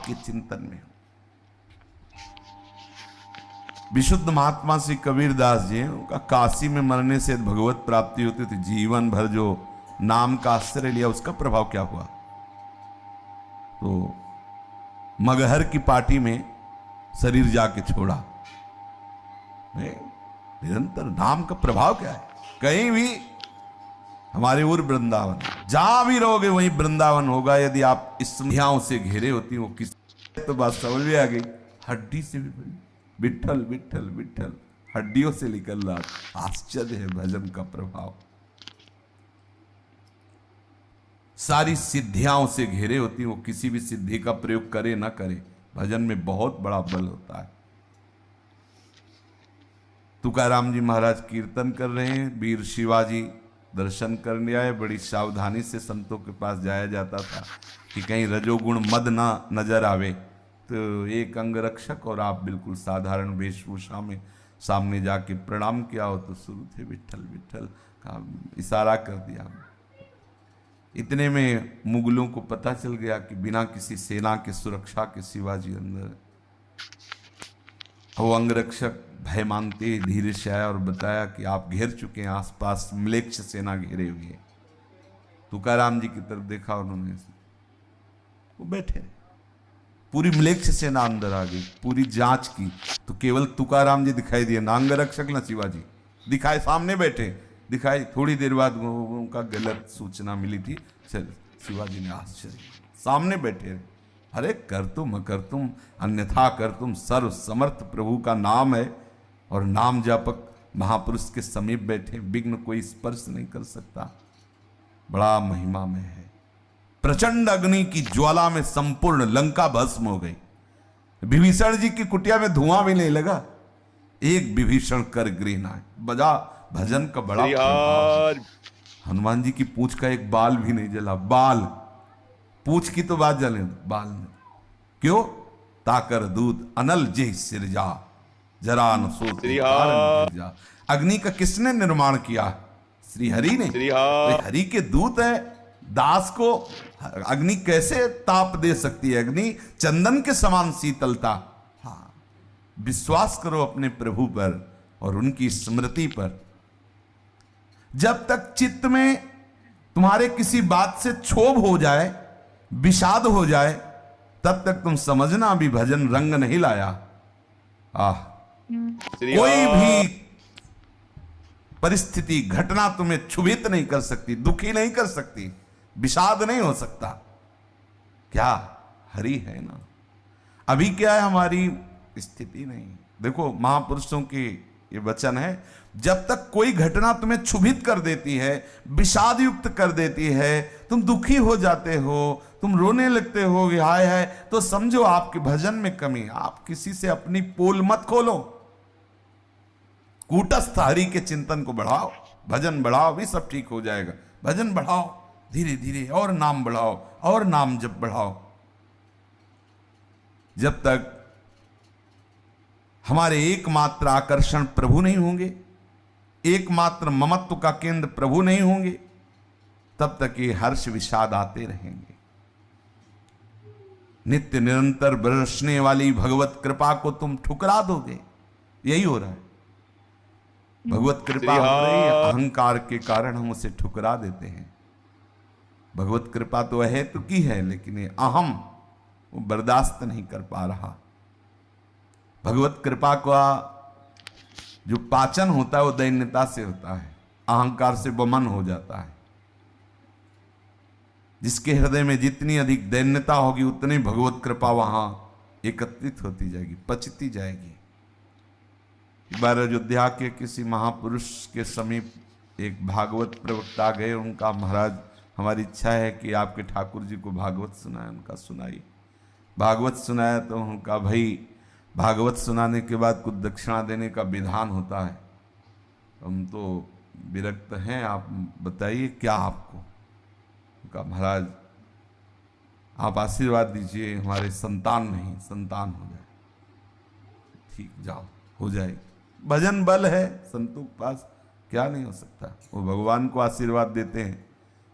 आपके चिंतन में हो। विशुद्ध महात्मा श्री कबीरदास जी, उनका काशी में मरने से भगवत प्राप्ति होती थी। जीवन भर जो नाम का आश्रय लिया उसका प्रभाव क्या हुआ? तो मगहर की पार्टी में शरीर जाके छोड़ा। निरंतर नाम का प्रभाव क्या है? कहीं भी हमारे उर वृंदावन, जहां भी रहोगे वहीं वृंदावन होगा। यदि आप स्मृतियों से घेरे होती हो किस, तो बात समझ में आ गई। हड्डी से भी बड़ी, विठल विठल विठल, हड्डियों से निकल रहा। आश्चर्य है भजन का प्रभाव। सारी सिद्धियां से घेरे होती हो, किसी भी सिद्धि का प्रयोग करे ना करे, भजन में बहुत बड़ा बल होता है। तुकाराम जी महाराज कीर्तन कर रहे हैं, वीर शिवाजी दर्शन करने आए। बड़ी सावधानी से संतों के पास जाया जाता था कि कहीं रजोगुण मद ना नजर आवे। तो एक अंगरक्षक और आप बिल्कुल साधारण वेशभूषा में सामने जाके प्रणाम किया हो तो शुरू थे विठल विठल का इशारा कर दिया। इतने में मुगलों को पता चल गया कि बिना किसी सेना के सुरक्षा के शिवाजी अंदर। वो अंगरक्षक भय मानते धीरे से आया और बताया कि आप घेर चुके हैं, आसपास म्लेच्छ सेना घेरे हुए है। तुकाराम जी की तरफ देखा उन्होंने, वो बैठे, पूरी म्लेच्छ सेना अंदर आ गई। पूरी जांच की तो केवल तुकाराम जी दिखाई दिए, ना अंगरक्षक ना शिवाजी दिखाए। सामने बैठे दिखाई। थोड़ी देर बाद उनका गलत सूचना मिली थी। शिवाजी ने आश्चर्य, सामने बैठे, अरे कर तुम अन्यथा कर तुम, सर्व समर्थ प्रभु का नाम है और नाम जापक महापुरुष के समीप बैठे, विघ्न कोई स्पर्श नहीं कर सकता। बड़ा महिमा में है। प्रचंड अग्नि की ज्वाला में संपूर्ण लंका भस्म हो गई। विभीषण जी की कुटिया में धुआं भी नहीं लगा। एक विभीषण कर गृह नाय। बजा भजन का बड़ा प्रभाव। हनुमान जी की पूंछ का एक बाल भी नहीं जला। बाल, पूंछ की तो बात जले, बाल नहीं। क्यों? ताकर दूत अनल जे सिरजा, जरा न सो। अग्नि का किसने निर्माण किया? श्री हरि ने। हरि के दूत है, दास को अग्नि कैसे ताप दे सकती है? अग्नि चंदन के समान शीतलता। हाँ, विश्वास करो अपने प्रभु पर और उनकी स्मृति पर। जब तक चित्त में तुम्हारे किसी बात से क्षोभ हो जाए, विषाद हो जाए, तब तक तुम समझना भी भजन रंग नहीं लाया। कोई भी परिस्थिति घटना तुम्हें क्षुभित नहीं कर सकती, दुखी नहीं कर सकती, विषाद नहीं हो सकता। क्या? हरि है ना। अभी क्या है हमारी स्थिति? नहीं। देखो महापुरुषों के ये वचन है, जब तक कोई घटना तुम्हें क्षुभित कर देती है, विषाद युक्त कर देती है, तुम दुखी हो जाते हो, तुम रोने लगते हो कि हाय हाय, तो समझो आपके भजन में कमी। आप किसी से अपनी पोल मत खोलो। कूटस्थ हरि के चिंतन को बढ़ाओ, भजन बढ़ाओ, भी सब ठीक हो जाएगा। भजन बढ़ाओ धीरे धीरे, और नाम बढ़ाओ, और नाम जप बढ़ाओ। जब तक हमारे एकमात्र आकर्षण प्रभु नहीं होंगे, एकमात्र ममत्व का केंद्र प्रभु नहीं होंगे, तब तक ये हर्ष विषाद आते रहेंगे। नित्य निरंतर बरसने वाली भगवत कृपा को तुम ठुकरा दोगे। यही हो रहा है। भगवत कृपा हो रही है, अहंकार के कारण हम उसे ठुकरा देते हैं। भगवत कृपा तो अहेतु की है, लेकिन ये अहम वो बर्दाश्त नहीं कर पा रहा। भगवत कृपा का जो पाचन होता है वो दैन्यता से होता है, अहंकार से वमन हो जाता है। जिसके हृदय में जितनी अधिक दैन्यता होगी, उतनी भगवत कृपा वहां एकत्रित होती जाएगी, पचती जाएगी। एक बार अयोध्या के किसी महापुरुष के समीप एक भागवत प्रवक्ता गए। उनका, महाराज हमारी इच्छा है कि आपके ठाकुर जी को भागवत सुनाए। उनका सुनाई, भागवत सुनाया तो उनका, भाई भागवत सुनाने के बाद कुछ दक्षिणा देने का विधान होता है। हम तो विरक्त हैं, आप बताइए क्या आपको। उनका, महाराज आप आशीर्वाद दीजिए, हमारे संतान नहीं, संतान हो जाए। ठीक, जाओ, हो जाएगी। भजन बल है संतों के पास, क्या नहीं हो सकता। वो भगवान को आशीर्वाद देते हैं।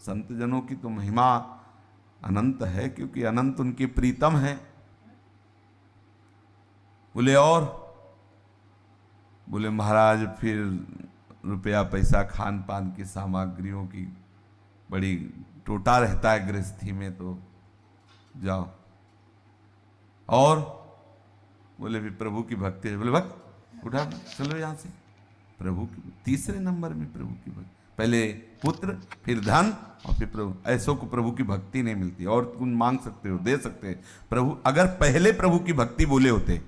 संत जनों की तो महिमा अनंत है, क्योंकि अनंत उनके प्रीतम है। बोले और? बोले महाराज फिर रुपया पैसा खान पान की सामग्रियों की बड़ी टोटा रहता है गृहस्थी में, तो जाओ। और बोले भी प्रभु की भक्ति है। बोले भक्त उठा चलो यहां से। प्रभु की तीसरे नंबर में प्रभु की भक्ति, पहले पुत्र फिर धन और फिर प्रभु। ऐसों को प्रभु की भक्ति नहीं मिलती। और तुम मांग सकते हो, दे सकते हैं प्रभु। अगर पहले प्रभु की भक्ति बोले होते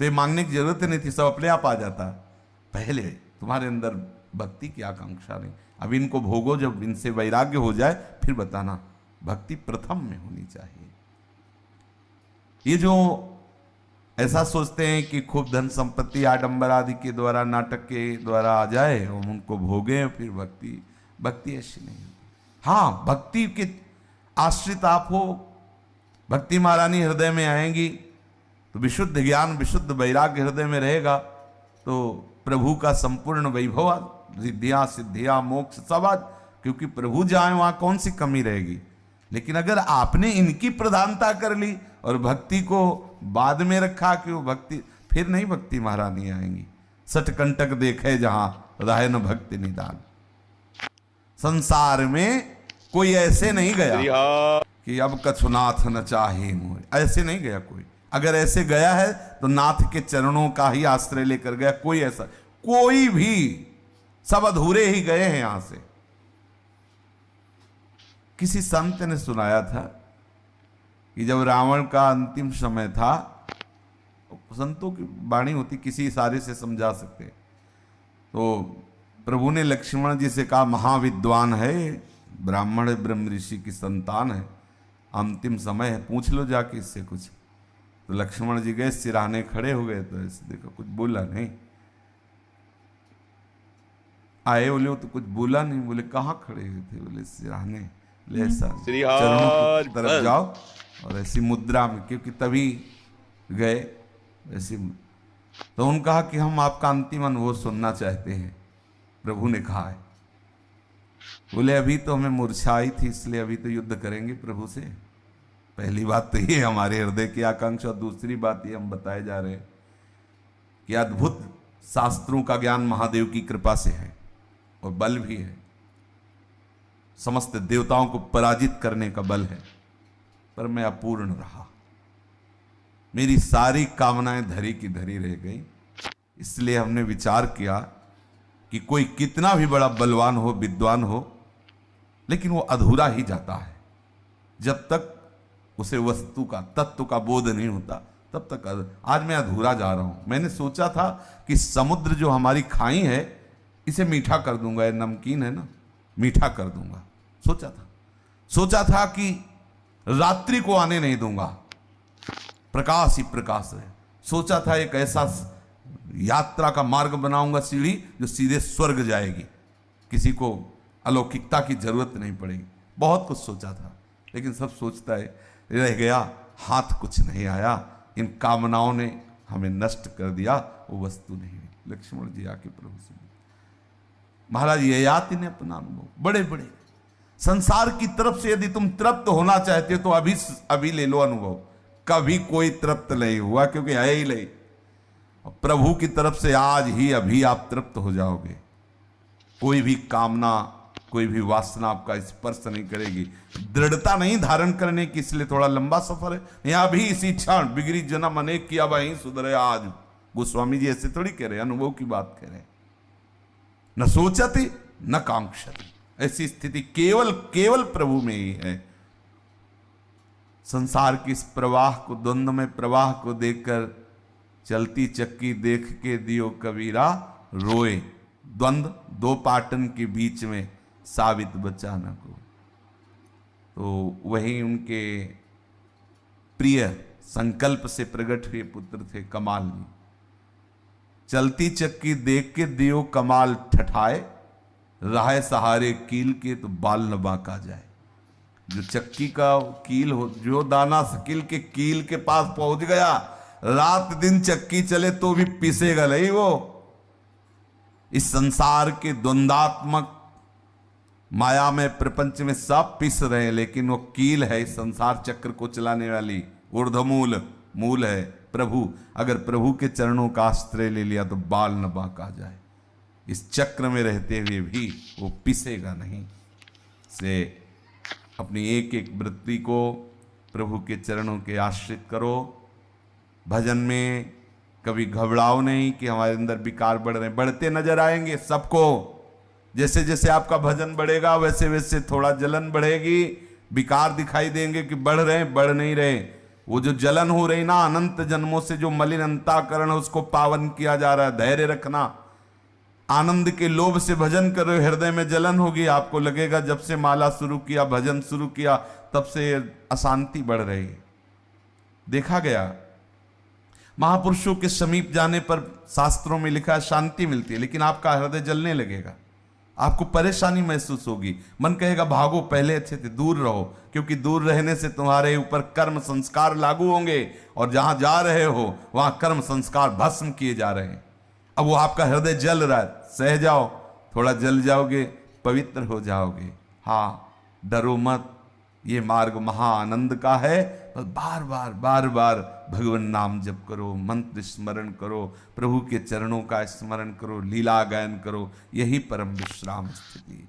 तो ये मांगने की जरूरत नहीं थी, सब अपने आप आ जाता। पहले तुम्हारे अंदर भक्ति की आकांक्षा नहीं। अब इनको भोगो, जब इनसे वैराग्य हो जाए फिर बताना। भक्ति प्रथम में होनी चाहिए। ये जो ऐसा सोचते हैं कि खूब धन संपत्ति आडंबर आदि के द्वारा, नाटक के द्वारा आ जाए और उनको भोगे फिर भक्ति, भक्ति ऐसी नहीं होती। हाँ, भक्ति के आश्रित आप हो, भक्ति महारानी हृदय में आएंगी तो विशुद्ध ज्ञान विशुद्ध वैराग्य हृदय में रहेगा, तो प्रभु का संपूर्ण वैभव, रिद्धियां सिद्धियां मोक्ष सब आज, क्योंकि प्रभु जाए वहां कौन सी कमी रहेगी। लेकिन अगर आपने इनकी प्रधानता कर ली और भक्ति को बाद में रखा कि वो भक्ति, फिर नहीं भक्ति महारानी आएंगी। सटकंटक देखे जहां राहे न भक्ति निदान। संसार में कोई ऐसे नहीं गया कि अब कछुनाथ न चाहे मोह, ऐसे नहीं गया कोई। अगर ऐसे गया है तो नाथ के चरणों का ही आश्रय लेकर गया। कोई ऐसा, कोई भी, सब अधूरे ही गए हैं यहां से। किसी संत ने सुनाया था कि जब रावण का अंतिम समय था, संतों की वाणी होती, किसी इशारे से समझा सकते, तो प्रभु ने लक्ष्मण जी से कहा महाविद्वान है, ब्राह्मण ब्रह्म ऋषि की संतान है, अंतिम समय है, पूछ लो जाके इससे कुछ। तो लक्ष्मण जी गए, सिराने खड़े हो गए, तो ऐसे देखो कुछ बोला नहीं। आए बोले तो कुछ बोला नहीं। बोले कहाँ खड़े हुए थे? बोले सिराने। ले ऐसा चरणों की तरफ जाओ और ऐसी मुद्रा में, क्योंकि तभी गए ऐसी। तो उन्होंने कहा कि हम आपका अंतिम अनुभव सुनना चाहते हैं। प्रभु ने कहा है। बोले अभी तो हमें मूर्छा आई थी, इसलिए अभी तो युद्ध करेंगे प्रभु से। पहली बात तो ये हमारे हृदय की आकांक्षा। दूसरी बात ये हम बताए जा रहे हैं कि अद्भुत शास्त्रों का ज्ञान महादेव की कृपा से है और बल भी है, समस्त देवताओं को पराजित करने का बल है। पर मैं अपूर्ण रहा, मेरी सारी कामनाएं धरी की धरी रह गई। इसलिए हमने विचार किया कि कोई कितना भी बड़ा बलवान हो, विद्वान हो, लेकिन वो अधूरा ही जाता है। जब तक उसे वस्तु का, तत्व का बोध नहीं होता, तब तक। आज मैं अधूरा जा रहा हूं। मैंने सोचा था कि समुद्र जो हमारी खाई है, इसे मीठा कर दूंगा, ये नमकीन है ना, मीठा कर दूंगा। सोचा था कि रात्रि को आने नहीं दूंगा, प्रकाश ही प्रकाश है। सोचा था एक ऐसा यात्रा का मार्ग बनाऊंगा, सीढ़ी जो सीधे स्वर्ग जाएगी, किसी को अलौकिकता की जरूरत नहीं पड़ेगी। बहुत कुछ सोचा था, लेकिन सब सोचता है रह गया, हाथ कुछ नहीं आया। इन कामनाओं ने हमें नष्ट कर दिया, वो वस्तु नहीं हुई। लक्ष्मण जी आके प्रभु से, महाराज ये याद इन्हें अपना अनुभव बड़े बड़े संसार की तरफ से यदि तुम तृप्त होना चाहते हो तो अभी ले लो अनुभव। कभी कोई तृप्त नहीं हुआ, क्योंकि है ही नहीं। प्रभु की तरफ से आज ही अभी आप तृप्त हो जाओगे। कोई भी कामना, कोई भी वासना आपका स्पर्श नहीं करेगी। दृढ़ता नहीं धारण करने की, इसलिए थोड़ा लंबा सफर है। यहां भी इसी क्षण बिगड़ी जन्म अनेक किया वहीं सुधरे आज। गोस्वामी जी ऐसे थोड़ी कह रहे, अनुभव की बात कह रहे। न सोचती न कांक्षती, ऐसी स्थिति केवल प्रभु में ही है। संसार के इस प्रवाह को, द्वंद्व में प्रवाह को देखकर चलती चक्की देख के दियो कबीरा रोए। द्वंद्व दो पाटन के बीच में साबित बचा न को। तो वही उनके प्रिय संकल्प से प्रकट हुए पुत्र थे कमाल। चलती चक्की देख के दियो कमाल ठठाए, राह सहारे कील के तो बाल न बांका जाए। जो चक्की का कील हो, जो दाना सकील के कील के पास पहुंच गया, रात दिन चक्की चले तो भी पिसेगा नहीं वो। इस संसार के द्वंद्वात्मक माया में, प्रपंच में सब पिस रहे हैं, लेकिन वो कील है इस संसार चक्र को चलाने वाली, ऊर्ध्वमूल मूल है प्रभु। अगर प्रभु के चरणों का आश्रय ले लिया तो बाल न बांका जाए। इस चक्र में रहते हुए भी वो पिसेगा नहीं। से अपनी एक एक वृत्ति को प्रभु के चरणों के आश्रित करो। भजन में कभी घबराओ नहीं कि हमारे अंदर विकार बढ़ रहे हैं, बढ़ते नजर आएंगे सबको। जैसे जैसे आपका भजन बढ़ेगा वैसे वैसे थोड़ा जलन बढ़ेगी, विकार दिखाई देंगे कि बढ़ रहे हैं, बढ़ नहीं रहे। वो जो जलन हो रही ना, अनंत जन्मों से जो मलिन अंतःकरण है उसको पावन किया जा रहा है। धैर्य रखना। आनंद के लोभ से भजन कर रहे हो, हृदय में जलन होगी, आपको लगेगा जब से माला शुरू किया, भजन शुरू किया, तब से अशांति बढ़ रही है। देखा गया महापुरुषों के समीप जाने पर शास्त्रों में लिखा है शांति मिलती है, लेकिन आपका हृदय जलने लगेगा, आपको परेशानी महसूस होगी। मन कहेगा भागो, पहले अच्छे थे, दूर रहो, क्योंकि दूर रहने से तुम्हारे ऊपर कर्म संस्कार लागू होंगे और जहां जा रहे हो वहां कर्म संस्कार भस्म किए जा रहे हैं। अब वो आपका हृदय जल रहा है, सह जाओ, थोड़ा जल जाओगे, पवित्र हो जाओगे। हाँ, डरो मत, ये मार्ग महा आनंद का है। बस बार बार भगवान नाम जप करो, मंत्र स्मरण करो, प्रभु के चरणों का स्मरण करो, लीला गायन करो, यही परम विश्राम स्थिति।